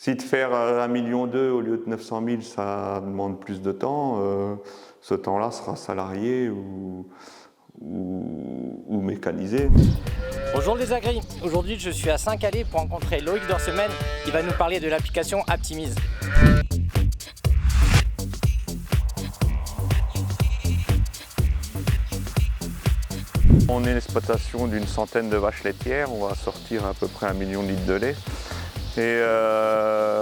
Si de faire 1,2 million au lieu de 900 000, ça demande plus de temps, ce temps-là sera salarié ou mécanisé. Bonjour les agris, aujourd'hui je suis à Saint-Calais pour rencontrer Loïc Dorsemen qui va nous parler de l'application Aptimise. On est une exploitation d'une centaine de vaches laitières, on va sortir à peu près 1 million de litres de lait. Et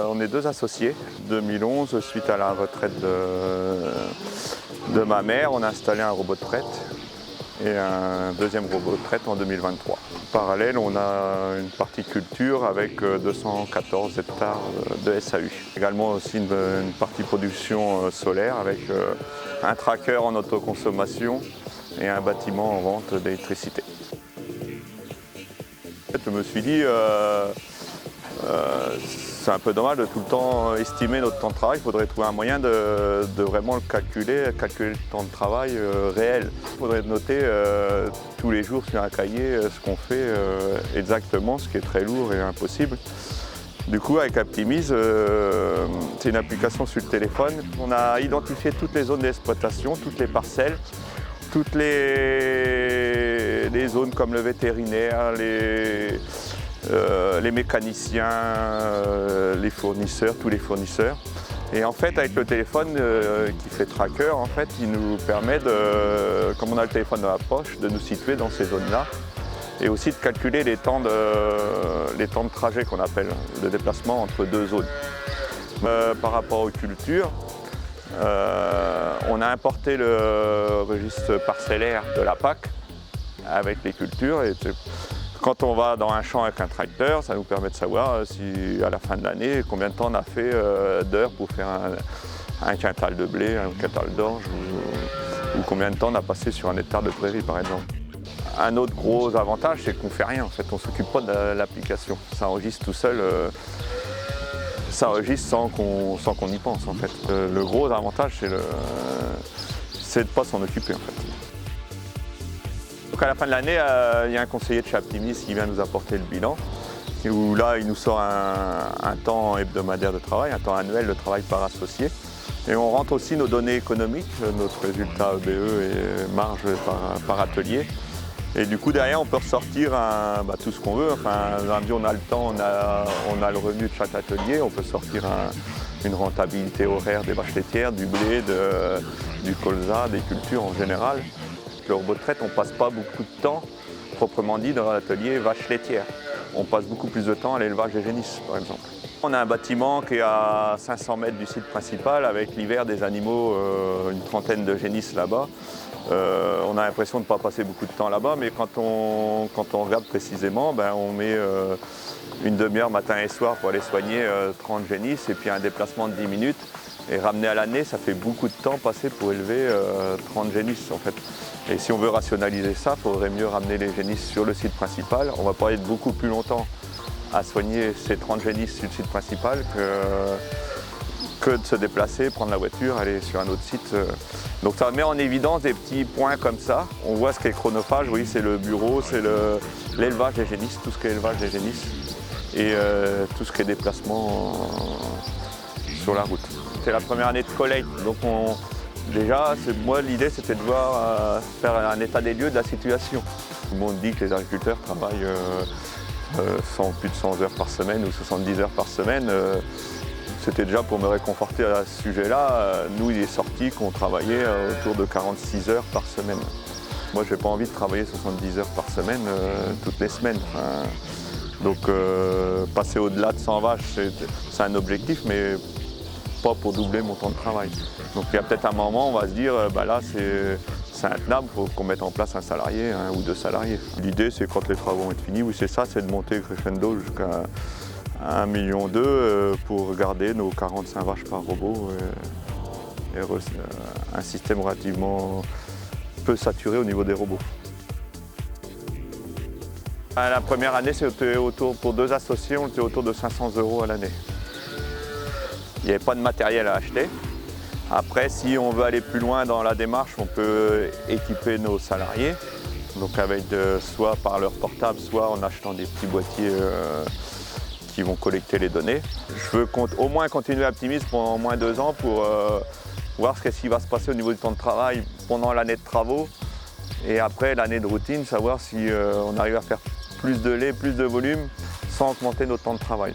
on est deux associés. 2011, suite à la retraite de ma mère, on a installé un robot de traite et un deuxième robot de traite en 2023. En parallèle, on a une partie culture avec 214 hectares de SAU. Également aussi une partie production solaire avec un tracker en autoconsommation et un bâtiment en vente d'électricité. Je me suis dit, c'est un peu dommage de tout le temps estimer notre temps de travail. Il faudrait trouver un moyen de vraiment le calculer le temps de travail réel. Il faudrait noter tous les jours sur un cahier ce qu'on fait exactement, ce qui est très lourd et impossible. Du coup, avec Aptimise, c'est une application sur le téléphone. On a identifié toutes les zones d'exploitation, toutes les parcelles, toutes les zones comme le vétérinaire, les mécaniciens, les fournisseurs, tous les fournisseurs. Et en fait, avec le téléphone qui fait tracker, en fait, il nous permet, comme on a le téléphone dans la poche, de nous situer dans ces zones-là et aussi de calculer les temps de trajet qu'on appelle, de déplacement entre deux zones. Par rapport aux cultures, on a importé le registre parcellaire de la PAC avec les cultures. Et quand on va dans un champ avec un tracteur, ça nous permet de savoir si à la fin de l'année, combien de temps on a fait d'heures pour faire un quintal de blé, un quintal d'orge, ou combien de temps on a passé sur un hectare de prairie par exemple. Un autre gros avantage, c'est qu'on ne fait rien en fait, on ne s'occupe pas de l'application. Ça enregistre tout seul, ça enregistre sans qu'on y pense en fait. Le gros avantage, c'est de ne pas s'en occuper en fait. Donc à la fin de l'année, il y a un conseiller de chez Aptimise qui vient nous apporter le bilan, où là il nous sort un temps hebdomadaire de travail, un temps annuel de travail par associé. Et on rentre aussi nos données économiques, notre résultat EBE et marge par atelier. Et du coup derrière on peut ressortir tout ce qu'on veut. Enfin, on a le temps, on a le revenu de chaque atelier, on peut sortir une rentabilité horaire des vaches laitières, du blé, du colza, des cultures en général. Le robot de traite, on ne passe pas beaucoup de temps, proprement dit, dans l'atelier vaches laitières. On passe beaucoup plus de temps à l'élevage des génisses, par exemple. On a un bâtiment qui est à 500 mètres du site principal, avec l'hiver des animaux, une trentaine de génisses là-bas. On a l'impression de ne pas passer beaucoup de temps là-bas, mais quand on regarde précisément, on met une demi-heure matin et soir pour aller soigner 30 génisses, et puis un déplacement de 10 minutes. Et ramener à l'année, ça fait beaucoup de temps passé pour élever 30 génisses en fait. Et si on veut rationaliser ça, il faudrait mieux ramener les génisses sur le site principal. On va pas être beaucoup plus longtemps à soigner ces 30 génisses sur le site principal que de se déplacer, prendre la voiture, aller sur un autre site. Donc ça met en évidence des petits points comme ça. On voit ce qui est chronophage, oui, c'est le bureau, c'est l'élevage des génisses, tout ce qui est élevage des génisses et tout ce qui est déplacement sur la route. C'est la première année de collecte, donc moi l'idée c'était de voir faire un état des lieux de la situation. Tout le monde dit que les agriculteurs travaillent plus de 100 heures par semaine ou 70 heures par semaine. C'était déjà pour me réconforter à ce sujet-là. Nous, il est sorti qu'on travaillait autour de 46 heures par semaine. Moi, je n'ai pas envie de travailler 70 heures par semaine toutes les semaines. Donc passer au-delà de 100 vaches, c'est un objectif, mais pas pour doubler mon temps de travail. Donc il y a peut-être un moment où on va se dire, là c'est intenable, il faut qu'on mette en place un salarié, un ou deux salariés. L'idée c'est quand les travaux vont être finis, oui c'est ça, c'est de monter crescendo jusqu'à 1,2 million pour garder nos 45 vaches par robot et un système relativement peu saturé au niveau des robots. La première année, c'était pour deux associés, on était autour de 500 € à l'année. Il n'y avait pas de matériel à acheter. Après, si on veut aller plus loin dans la démarche, on peut équiper nos salariés, donc avec soit par leur portable, soit en achetant des petits boîtiers qui vont collecter les données. Je veux au moins continuer Aptimis pendant au moins 2 ans pour voir ce qui va se passer au niveau du temps de travail pendant l'année de travaux. Et après l'année de routine, savoir si on arrive à faire plus de lait, plus de volume sans augmenter notre temps de travail.